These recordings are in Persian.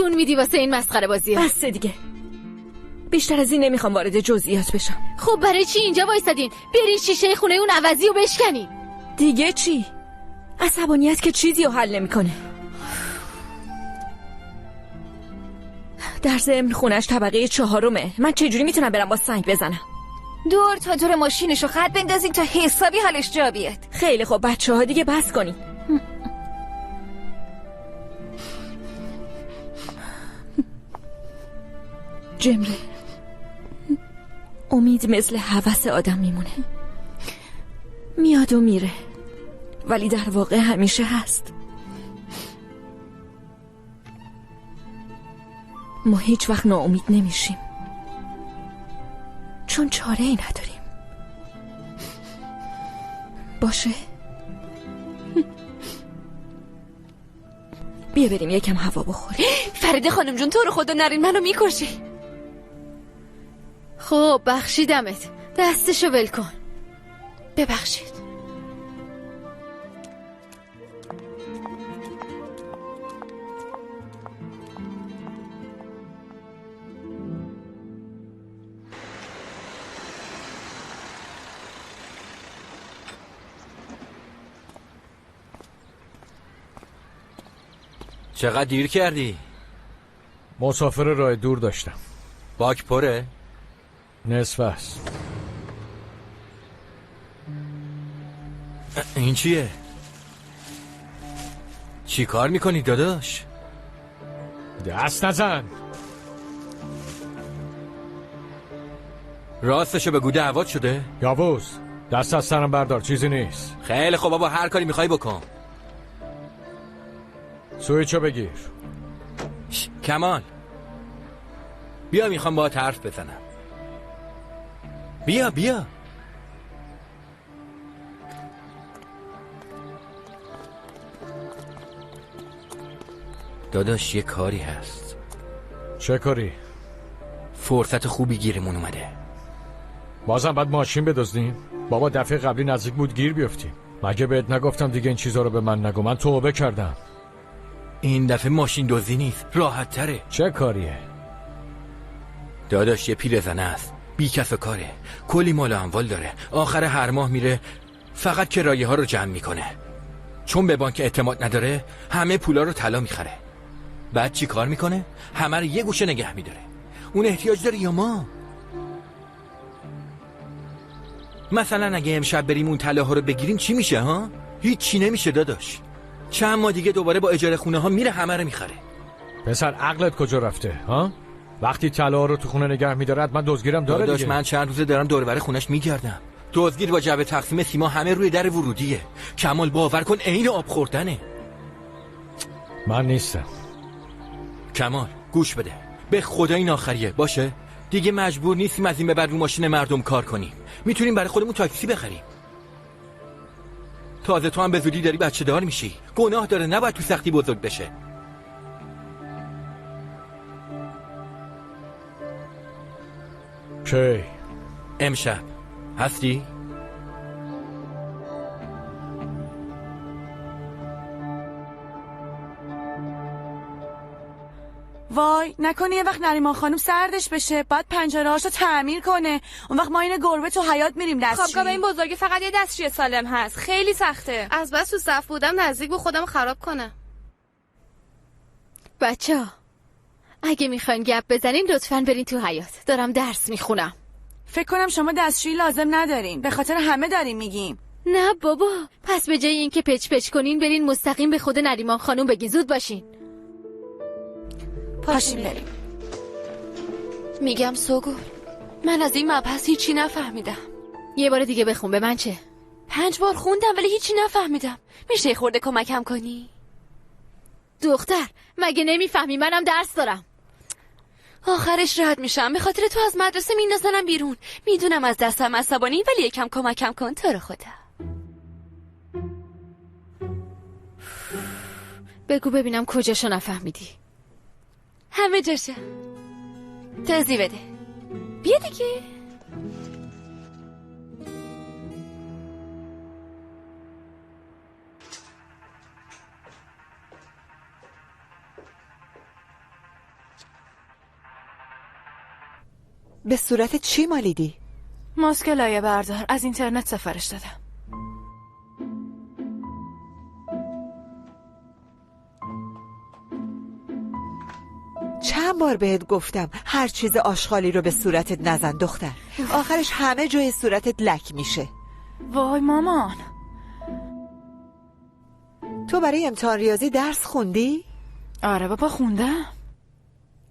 جون میدی واسه این مسخره بازی؟ بس دیگه، بیشتر از این نمیخوام وارد جزئیات بشم. خب برای چی اینجا وایسادین؟ برین شیشه خونه اون عوضی رو بشکنین. دیگه چی؟ عصبانیت که چیزی رو حل نمیکنه. در ضمن خونش طبقه 4. من چجوری میتونم برم با سنگ بزنم؟ دور تا دور ماشینشو خط بندازین تا حسابی حالش جا بیاد. خیلی خب بچه‌ها دیگه بس کنین. جمره، امید مثل هوس آدم میمونه، میاد و میره، ولی در واقع همیشه هست. ما هیچ وقت ناامید نمیشیم چون چاره ای نداریم. باشه؟ بیا بریم یکم هوا بخوریم. فریده خانم جون تو رو خدا نرین، منو میکشی. خب بخشیدمت، دستشو ول کن. ببخشید. چقدر دیر کردی؟ مسافر راه دور داشتم. باک پره؟ نصف است. این چیه؟ چی کار میکنی داداش؟ دست نزن. راستشو بگو دعوات شده؟ یاوز دست از سرم بردار، چیزی نیست. خیلی خب بابا، هر کاری میخوای بکن. سویچو بگیر. کمال بیا، میخوام باهات حرف بزنم. بیا داداش یه کاری هست. چه کاری؟ فرصت خوبی گیرمون اومده. بازم بعد ماشین بدزدیم؟ بابا دفعه قبلی نزدیک بود گیر بیفتیم. مگه بهت نگفتم دیگه این چیزا رو به من نگو؟ من توبه کردم. این دفعه ماشین دزدی نیست، راحت تره. چه کاریه؟ داداش یه پیرزنه است، بی کس و کاره، کلی مال و اموال داره، آخر هر ماه میره فقط کرایه ها رو جمع میکنه. چون به بانک اعتماد نداره همه پولا رو طلا میخره. بعد چی کار میکنه؟ همه رو یه گوشه نگه میداره. اون احتیاج داره یا ما؟ مثلا اگه امشب بریم اون طلاها رو بگیریم چی میشه ها؟ هیچ چی نمیشه داداش. چند ماه دیگه دوباره با اجاره خونه ها میره همه رو میخره. پسر عقلت کجا رفته ها؟ وقتی طلا رو تو خونه نگه میداره حتما دزدگیرم داره داداش دیگه. من چند روزه دارم دور و بر خونش میگردم. دزدگیر با جعبه تقسیم سیما همه روی در ورودیه. کمال باور کن عین آب خوردنه. من نیستم. کمال گوش بده، به خدا این آخریه باشه. دیگه مجبور نیستیم از این به بعد رو ماشین مردم کار کنیم. میتونیم برای خودمون تاکسی بخریم. تازه تو هم به زودی داری بچه دار میشی، گناه داره، نباید تو سختی بزرگ بشه. کی؟ امشب هستی؟ وای نکنه یه وقت نریمان خانم سردش بشه، بعد پنجره‌هاشو تعمیر کنه، اون وقت ما این گربه تو حیاط میریم دستشویی. خوابگاه به این بزرگی فقط یه دستشوی سالم هست، خیلی سخته. از بس تو صف بودم نزدیک به خودم خراب کنم. بچه ها اگه میخواین گپ بزنین لطفاً برین تو حیاط، دارم درس میخونم. فکر کنم شما دستشویی لازم ندارین، به خاطر همه داریم میگیم. نه بابا، پس به جای اینکه پچ پچ کنین برین مستقیم به خود نریمان خانم بگین. زود باشین. پاشیم بریم. میگم سوگل، من از این مبحث هیچی نفهمیدم. یه بار دیگه بخون. به من چه؟ 5 بار خوندم ولی هیچی نفهمیدم. میشه خورده کمکم کنی؟ دختر مگه نمیفهمی منم درس دارم. آخرش رد میشم، به خاطر تو از مدرسه میندازنم بیرون. میدونم از دستم عصبانی ولی یکم کمکم کن تو رو خدا. بگو ببینم کجاشو نفهمیدی. همه جاشه. توضیح بده. بیا دیگه. به صورت چی مالیدی؟ ماسک لایه بردار از اینترنت سفارش دادم. چند بار بهت گفتم هر چیز آشغالی رو به صورتت نزن دختر. آخرش همه جای صورتت لک میشه. وای مامان، تو برای امتحان ریاضی درس خوندی؟ آره بابا خوندم.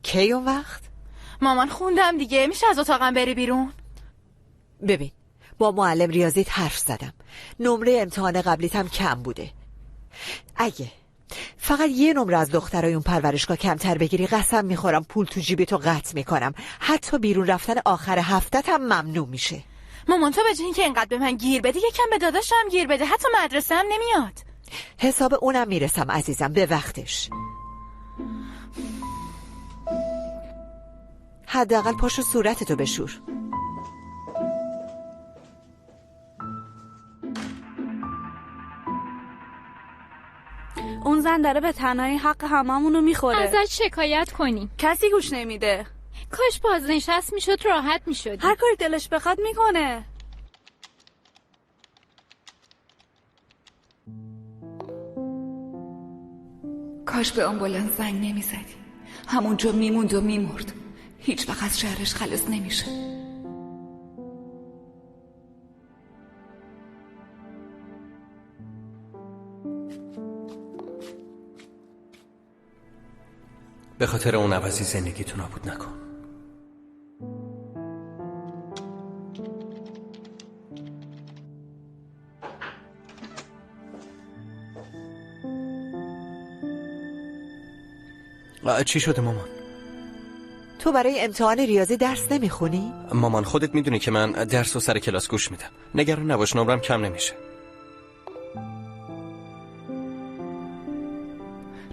کی اون وقت؟ مامان خوندم دیگه. میشه از اتاقم بری بیرون؟ ببین با معلم ریاضیت حرف زدم، نمره امتحان قبلیت هم کم بوده. اگه فقط یه نمره از دخترای اون پرورشگاه کمتر بگیری قسم میخورم پول تو جیبتو قطع میکنم. حتی بیرون رفتن آخر هفتت هم ممنوع میشه. مامان تو به جای اینکه اینقدر به من گیر بدی یکم به داداشم گیر بده. حتی مدرسه هم نمیاد. حساب اونم میرسم عزیزم به وقتش. حداقل پاشو صورتتو بشور. اون زن داره به تنهایی حق هممونو میخوره. ازش شکایت کنی. کسی گوش نمیده. کاش بازنشست میشد راحت میشد. هر کاری دلش بخواد میکنه. کاش به آمبولانس زنگ نمیزدی. همونجا میموند و میمرد. هیچ وقت از شهرش خلاص نمیشه. به خاطر اون عوضی زندگیتو نابود نکن. چی شده مامان؟ تو برای امتحان ریاضی درس نمیخونی؟ مامان خودت میدونی که من درس و سر کلاس گوش میدم. نگران نباش نمرم کم نمیشه.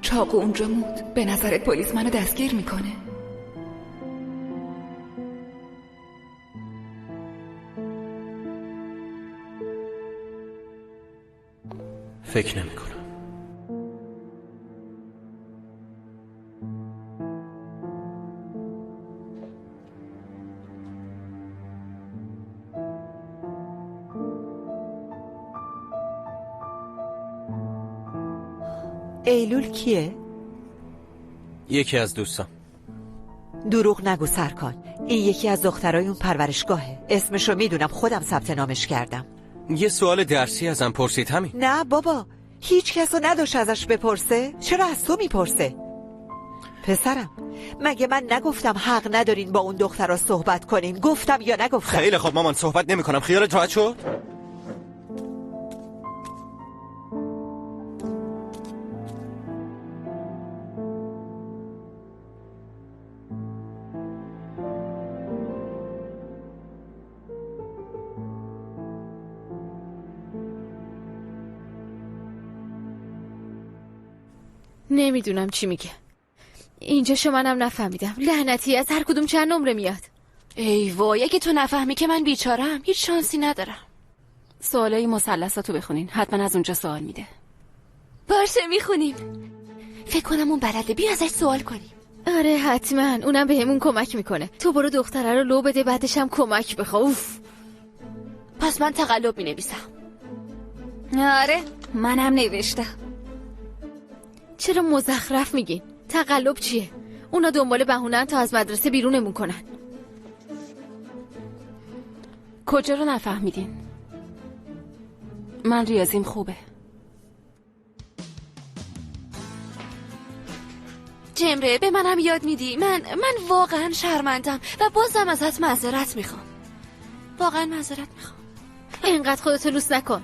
چاقو اونجا موند. به نظرت پلیس منو دستگیر میکنه؟ فکر نمیکنم. ایلول کیه؟ یکی از دوستان. دروغ نگو سرکان. این یکی از دخترای اون پرورشگاهه. اسمشو میدونم خودم ثبت نامش کردم. یه سوال درسی ازم پرسید همین. نه بابا هیچ کسو نداشت ازش بپرسه. چرا از تو میپرسه؟ پسرم مگه من نگفتم حق ندارین با اون دخترا صحبت کنین؟ گفتم یا نگفتم؟ خیلی خب مامان صحبت نمی کنم. خیالت راحت شد؟ نمیدونم چی میگه. اینجا شو منم نفهمیدم. لعنتی از هر کدوم چند نمره میاد. ای وای اگه تو نفهمی که من بیچارم هیچ شانسی ندارم. سوالای مثلثاتو بخونین. حتما از اونجا سوال میده. باشه میخونیم. فکر کنم اون بلده. بیا ازش سوال کنیم. آره حتما اونم بهمون کمک میکنه. تو برو دختره رو لو بده بعدش هم کمک بخوا. اوف. پس من تقلب مینویسم. آره منم نوشتم. چرا مزخرف میگین؟ تقلب چیه؟ اونا دنبال بهونه‌ان تا از مدرسه بیرونمون کنن. کجا رو نفهمیدین؟ من ریاضیم خوبه. جمره به منم یاد میدی؟ من واقعا شرمندم و بازم ازت معذرت میخوام. واقعا معذرت میخوام. اینقدر خودتو لوس نکن.